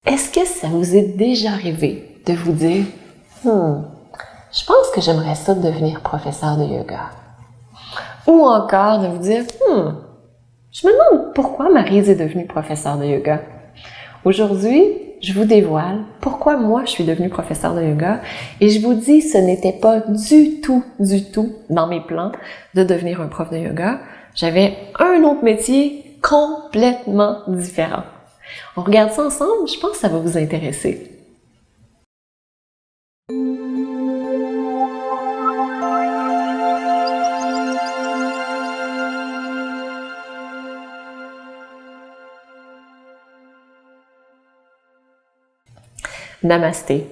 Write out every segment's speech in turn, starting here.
Est-ce que ça vous est déjà arrivé de vous dire « je pense que j'aimerais ça devenir professeur de yoga » ou encore de vous dire « je me demande pourquoi Maryse est devenue professeure de yoga ». Aujourd'hui, je vous dévoile pourquoi moi je suis devenue professeure de yoga et je vous dis ce n'était pas du tout dans mes plans de devenir un prof de yoga. J'avais un autre métier complètement différent. On regarde ça ensemble, je pense que ça va vous intéresser. Namasté.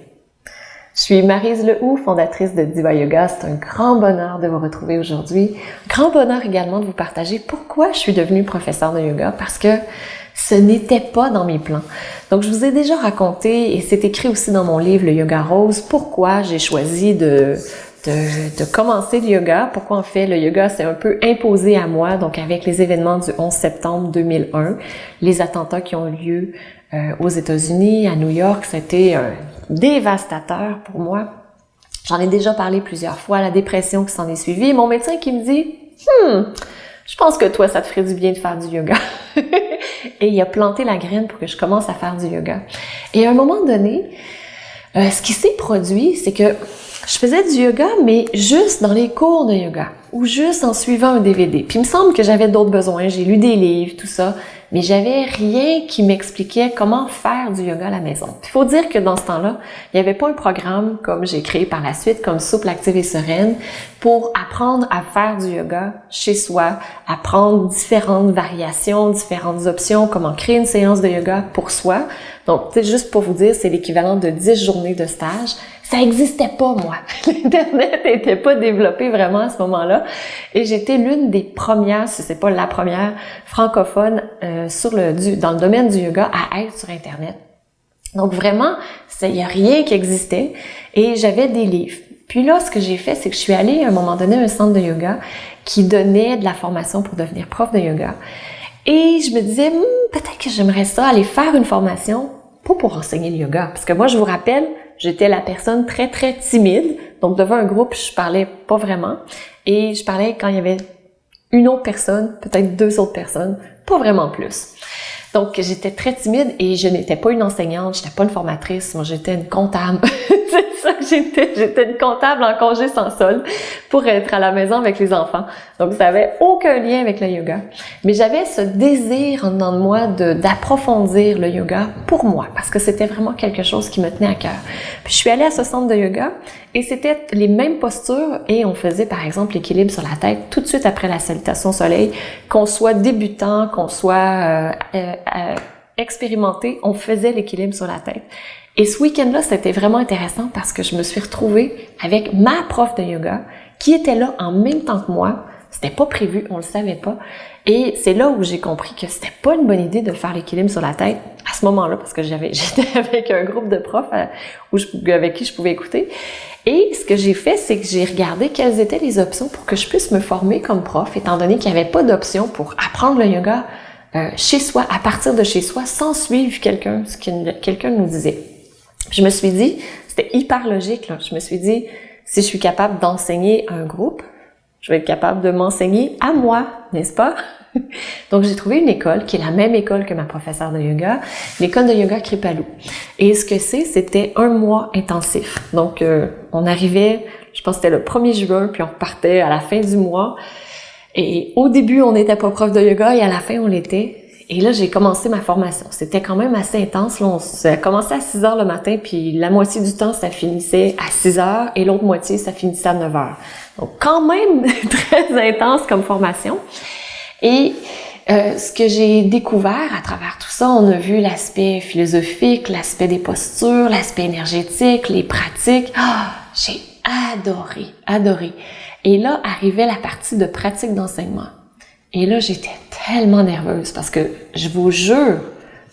Je suis Maryse Lehoux, fondatrice de Diva Yoga. C'est un grand bonheur de vous retrouver aujourd'hui. Grand bonheur également de vous partager pourquoi je suis devenue professeure de yoga, parce que ce n'était pas dans mes plans. Donc, je vous ai déjà raconté, et c'est écrit aussi dans mon livre, le Yoga Rose, pourquoi j'ai choisi de commencer le yoga, pourquoi en fait le yoga s'est un peu imposé à moi, donc avec les événements du 11 septembre 2001, les attentats qui ont eu lieu aux États-Unis, à New York, c'était dévastateur pour moi. J'en ai déjà parlé plusieurs fois, la dépression qui s'en est suivie, et mon médecin qui me dit je pense que toi, ça te ferait du bien de faire du yoga. » Et il a planté la graine pour que je commence à faire du yoga. Et à un moment donné, ce qui s'est produit, c'est que je faisais du yoga, mais juste dans les cours de yoga ou juste en suivant un DVD. Puis il me semble que j'avais d'autres besoins. J'ai lu des livres, tout ça, mais j'avais rien qui m'expliquait comment faire du yoga à la maison. Il faut dire que dans ce temps-là, il n'y avait pas un programme comme j'ai créé par la suite, comme Souple, Active et Sereine, pour apprendre à faire du yoga chez soi, apprendre différentes variations, différentes options, comment créer une séance de yoga pour soi. Donc, c'est juste pour vous dire, c'est l'équivalent de 10 journées de stage. Ça n'existait pas, moi. L'Internet n'était pas développé vraiment à ce moment-là. Et j'étais l'une des premières, si c'est pas la première, francophone dans le domaine du yoga à être sur Internet. Donc vraiment, il n'y a rien qui existait. Et j'avais des livres. Puis là, ce que j'ai fait, c'est que je suis allée à un moment donné à un centre de yoga qui donnait de la formation pour devenir prof de yoga. Et je me disais, peut-être que j'aimerais ça, aller faire une formation, pas pour enseigner le yoga. Parce que moi, je vous rappelle, j'étais la personne très, très timide. Donc, devant un groupe, je parlais pas vraiment. Et je parlais quand il y avait une autre personne, peut-être 2 autres personnes, pas vraiment plus. Donc, j'étais très timide et je n'étais pas une enseignante, j'étais pas une formatrice, moi j'étais une comptable. C'est ça que j'étais. J'étais une comptable en congé sans solde pour être à la maison avec les enfants. Donc, ça avait aucun lien avec le yoga. Mais j'avais ce désir en dedans de moi d'approfondir le yoga pour moi, parce que c'était vraiment quelque chose qui me tenait à cœur. Puis, je suis allée à ce centre de yoga et c'était les mêmes postures et on faisait, par exemple, l'équilibre sur la tête tout de suite après la salutation au soleil. Qu'on soit débutant, qu'on soit expérimenté, on faisait l'équilibre sur la tête. Et ce week-end-là, c'était vraiment intéressant parce que je me suis retrouvée avec ma prof de yoga qui était là en même temps que moi. C'était pas prévu, on le savait pas. Et c'est là où j'ai compris que c'était pas une bonne idée de faire l'équilibre sur la tête à ce moment-là parce que j'étais avec un groupe de profs avec qui je pouvais écouter. Et ce que j'ai fait, c'est que j'ai regardé quelles étaient les options pour que je puisse me former comme prof, étant donné qu'il n'y avait pas d'option pour apprendre le yoga chez soi, à partir de chez soi, sans suivre quelqu'un, ce que quelqu'un nous disait. Je me suis dit, c'était hyper logique, là. Je me suis dit, si je suis capable d'enseigner à un groupe, je vais être capable de m'enseigner à moi, n'est-ce pas? Donc, j'ai trouvé une école qui est la même école que ma professeure de yoga, l'école de yoga Kripalu. Et ce que c'était 1 mois intensif. Donc, on arrivait, je pense que c'était le 1er juin, puis on repartait à la fin du mois. Et au début, on n'était pas prof de yoga et à la fin, on l'était. Et là, j'ai commencé ma formation. C'était quand même assez intense. Là, ça a commencé à 6 heures le matin, puis la moitié du temps, ça finissait à 6 heures et l'autre moitié, ça finissait à 9 heures. Donc, quand même très intense comme formation. Et ce que j'ai découvert à travers tout ça, on a vu l'aspect philosophique, l'aspect des postures, l'aspect énergétique, les pratiques. J'ai adoré. Et là, arrivait la partie de pratique d'enseignement. Et là, j'étais tellement nerveuse parce que je vous jure,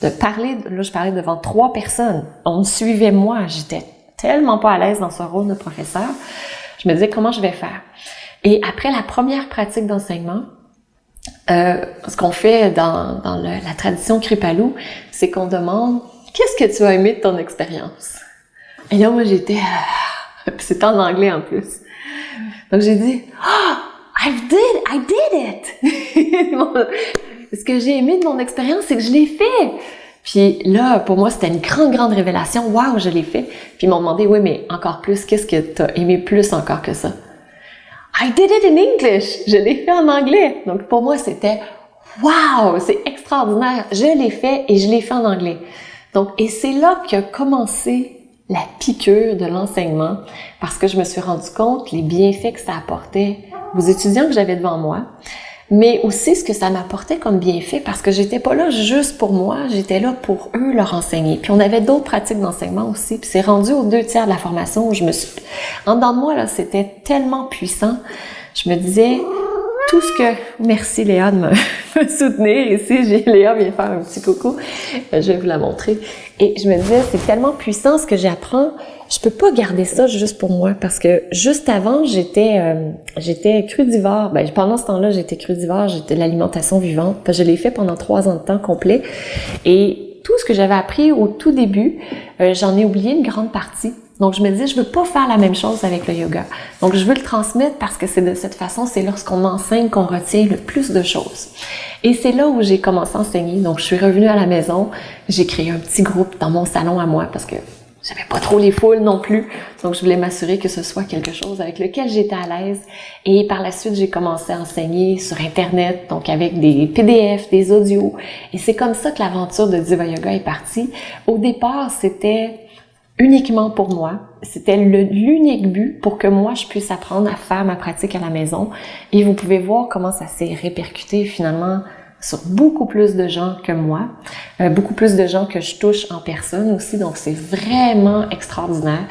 je parlais devant 3 personnes. On me suivait moi. J'étais tellement pas à l'aise dans ce rôle de professeur. Je me disais, comment je vais faire? Et après la première pratique d'enseignement, ce qu'on fait dans la tradition Kripalu, c'est qu'on demande qu'est-ce que tu as aimé de ton expérience? Et là, moi, j'étais... Puis c'était en anglais en plus. Donc, j'ai dit, I did it! Ce que j'ai aimé de mon expérience, c'est que je l'ai fait. Puis là, pour moi, c'était une grande révélation. Waouh, je l'ai fait. Puis ils m'ont demandé, oui, mais encore plus, qu'est-ce que tu as aimé plus encore que ça? I did it in English! Je l'ai fait en anglais. Donc, pour moi, c'était, waouh, c'est extraordinaire. Je l'ai fait et je l'ai fait en anglais. Donc, et c'est là qu'a commencé la piqûre de l'enseignement, parce que je me suis rendu compte les bienfaits que ça apportait aux étudiants que j'avais devant moi, mais aussi ce que ça m'apportait comme bienfait, parce que j'étais pas là juste pour moi, j'étais là pour eux leur enseigner. Puis on avait d'autres pratiques d'enseignement aussi, puis c'est rendu aux 2/3 de la formation où je me suis... En dedans de moi, là, c'était tellement puissant. Je me disais, tout ce que... Merci Léa de me soutenir. Ici, Léa vient faire un petit coucou. Je vais vous la montrer. Et je me disais, c'est tellement puissant ce que j'apprends. Je peux pas garder ça juste pour moi parce que juste avant, j'étais crudivore. Ben, pendant ce temps-là, j'étais crudivore. J'étais de l'alimentation vivante. Je l'ai fait pendant 3 ans de temps complet. Et tout ce que j'avais appris au tout début, j'en ai oublié une grande partie. Donc, je me disais, je veux pas faire la même chose avec le yoga. Donc, je veux le transmettre parce que c'est de cette façon, c'est lorsqu'on enseigne qu'on retient le plus de choses. Et c'est là où j'ai commencé à enseigner. Donc, je suis revenue à la maison. J'ai créé un petit groupe dans mon salon à moi parce que j'avais pas trop les foules non plus. Donc, je voulais m'assurer que ce soit quelque chose avec lequel j'étais à l'aise. Et par la suite, j'ai commencé à enseigner sur Internet, donc avec des PDF, des audios. Et c'est comme ça que l'aventure de Diva Yoga est partie. Au départ, c'était uniquement pour moi. C'était l'unique but pour que moi, je puisse apprendre à faire ma pratique à la maison. Et vous pouvez voir comment ça s'est répercuté finalement sur beaucoup plus de gens que moi, beaucoup plus de gens que je touche en personne aussi. Donc, c'est vraiment extraordinaire.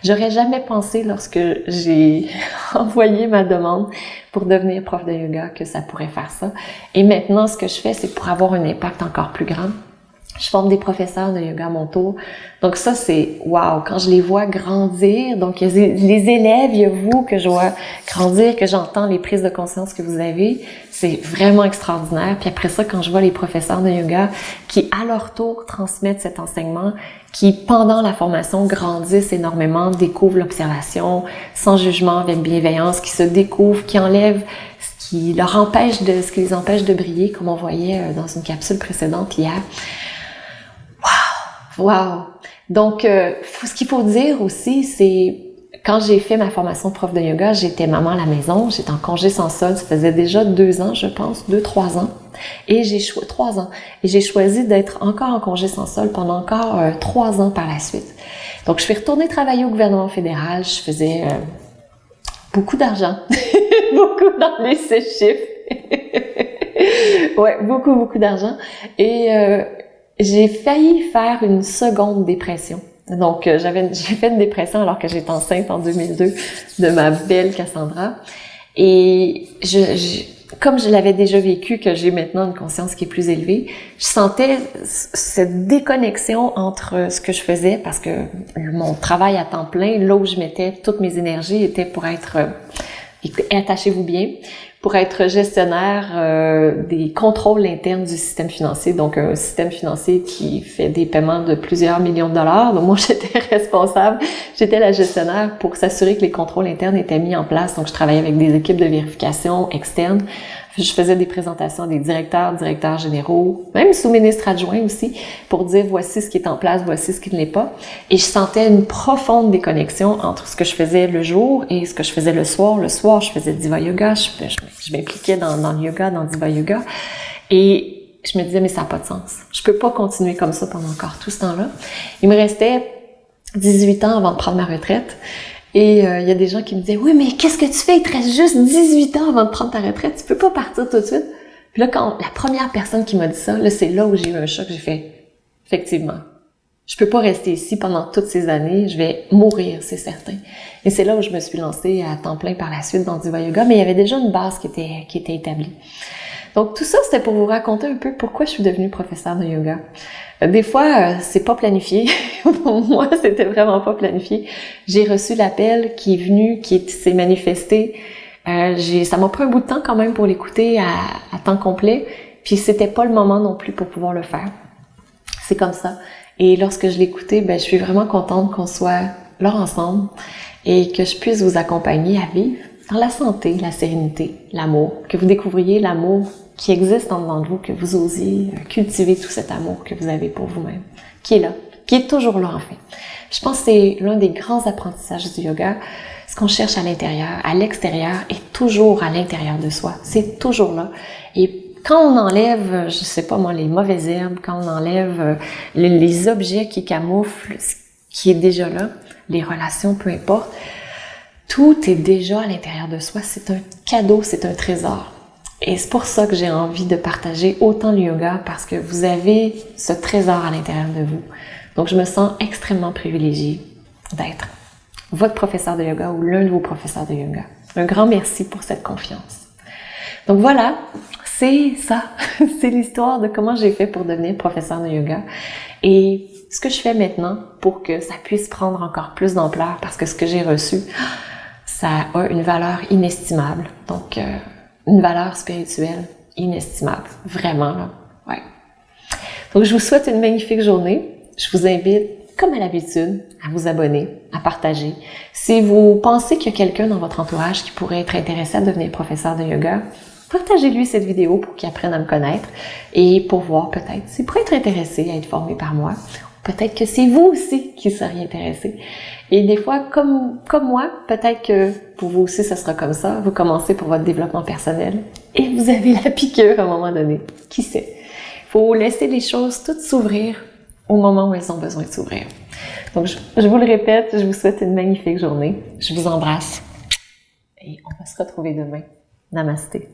J'aurais jamais pensé lorsque j'ai envoyé ma demande pour devenir prof de yoga que ça pourrait faire ça. Et maintenant, ce que je fais, c'est pour avoir un impact encore plus grand. Je forme des professeurs de yoga à mon tour. Donc ça, c'est wow! Quand je les vois grandir, donc il y a les élèves, il y a vous que je vois grandir, que j'entends les prises de conscience que vous avez, c'est vraiment extraordinaire. Puis après ça, quand je vois les professeurs de yoga qui, à leur tour, transmettent cet enseignement, qui, pendant la formation, grandissent énormément, découvrent l'observation, sans jugement, avec bienveillance, qui se découvrent, qui enlèvent ce qui les empêche de briller, comme on voyait dans une capsule précédente hier. Wow! Donc, ce qu'il faut dire aussi, c'est quand j'ai fait ma formation de prof de yoga, j'étais maman à la maison, j'étais en congé sans solde, ça faisait déjà 2 ans, je pense, 2-3 ans. Et 3 ans. Et j'ai choisi d'être encore en congé sans solde pendant encore 3 ans par la suite. Donc, je suis retournée travailler au gouvernement fédéral, je faisais beaucoup d'argent, beaucoup dans les 6 chiffres. Ouais, beaucoup d'argent. Et j'ai failli faire une seconde dépression. Donc, j'ai fait une dépression alors que j'étais enceinte en 2002 de ma belle Cassandra. Et comme je l'avais déjà vécu, que j'ai maintenant une conscience qui est plus élevée, je sentais cette déconnexion entre ce que je faisais, parce que mon travail à temps plein, là où je mettais toutes mes énergies, était pour être, attachez-vous bien, pour être gestionnaire des contrôles internes du système financier. Donc, un système financier qui fait des paiements de plusieurs millions de dollars. Donc, moi, j'étais responsable, j'étais la gestionnaire pour s'assurer que les contrôles internes étaient mis en place. Donc, je travaillais avec des équipes de vérification externes. Je faisais des présentations à des directeurs généraux, même sous-ministres adjoints aussi, pour dire voici ce qui est en place, voici ce qui ne l'est pas. Et je sentais une profonde déconnexion entre ce que je faisais le jour et ce que je faisais le soir. Le soir, je faisais Diva Yoga, je m'impliquais dans le yoga, dans Diva Yoga. Et je me disais, mais ça n'a pas de sens. Je peux pas continuer comme ça pendant encore tout ce temps-là. Il me restait 18 ans avant de prendre ma retraite. Et il y a des gens qui me disaient « Oui, mais qu'est-ce que tu fais? Il te reste juste 18 ans avant de prendre ta retraite. Tu peux pas partir tout de suite. » Puis là, quand la première personne qui m'a dit ça, là, c'est là où j'ai eu un choc. J'ai fait « Effectivement, je peux pas rester ici pendant toutes ces années. Je vais mourir, c'est certain. » Et c'est là où je me suis lancée à temps plein par la suite dans Diva Yoga. Mais il y avait déjà une base qui était établie. Donc, tout ça, c'était pour vous raconter un peu pourquoi je suis devenue professeure de yoga. Des fois, c'est pas planifié. Pour moi, c'était vraiment pas planifié. J'ai reçu l'appel qui est venu, qui s'est manifesté. Ça m'a pris un bout de temps quand même pour l'écouter à temps complet. Puis, c'était pas le moment non plus pour pouvoir le faire. C'est comme ça. Et lorsque je l'écoutais, je suis vraiment contente qu'on soit là ensemble et que je puisse vous accompagner à vivre dans la santé, la sérénité, l'amour, que vous découvriez l'amour qui existe en dedans de vous, que vous osiez cultiver tout cet amour que vous avez pour vous-même, qui est là, qui est toujours là en fait. Je pense que c'est l'un des grands apprentissages du yoga. Ce qu'on cherche à l'intérieur, à l'extérieur, est toujours à l'intérieur de soi. C'est toujours là. Et quand on enlève, je sais pas moi, les mauvaises herbes, quand on enlève les objets qui camouflent ce qui est déjà là, les relations, peu importe, tout est déjà à l'intérieur de soi. C'est un cadeau, c'est un trésor. Et c'est pour ça que j'ai envie de partager autant le yoga, parce que vous avez ce trésor à l'intérieur de vous. Donc, je me sens extrêmement privilégiée d'être votre professeur de yoga ou l'un de vos professeurs de yoga. Un grand merci pour cette confiance. Donc voilà, c'est ça. C'est l'histoire de comment j'ai fait pour devenir professeur de yoga et ce que je fais maintenant pour que ça puisse prendre encore plus d'ampleur, parce que ce que j'ai reçu, ça a une valeur inestimable. Donc, une valeur spirituelle inestimable. Vraiment, là. Ouais. Donc, je vous souhaite une magnifique journée. Je vous invite, comme à l'habitude, à vous abonner, à partager. Si vous pensez qu'il y a quelqu'un dans votre entourage qui pourrait être intéressé à devenir professeur de yoga, partagez-lui cette vidéo pour qu'il apprenne à me connaître et pour voir peut-être s'il pourrait être intéressé à être formé par moi. Peut-être que c'est vous aussi qui seriez intéressé. Et des fois, comme moi, peut-être que pour vous aussi, ça sera comme ça. Vous commencez pour votre développement personnel et vous avez la piqûre à un moment donné. Qui sait? Il faut laisser les choses toutes s'ouvrir au moment où elles ont besoin de s'ouvrir. Donc, je vous le répète, je vous souhaite une magnifique journée. Je vous embrasse et on va se retrouver demain. Namasté.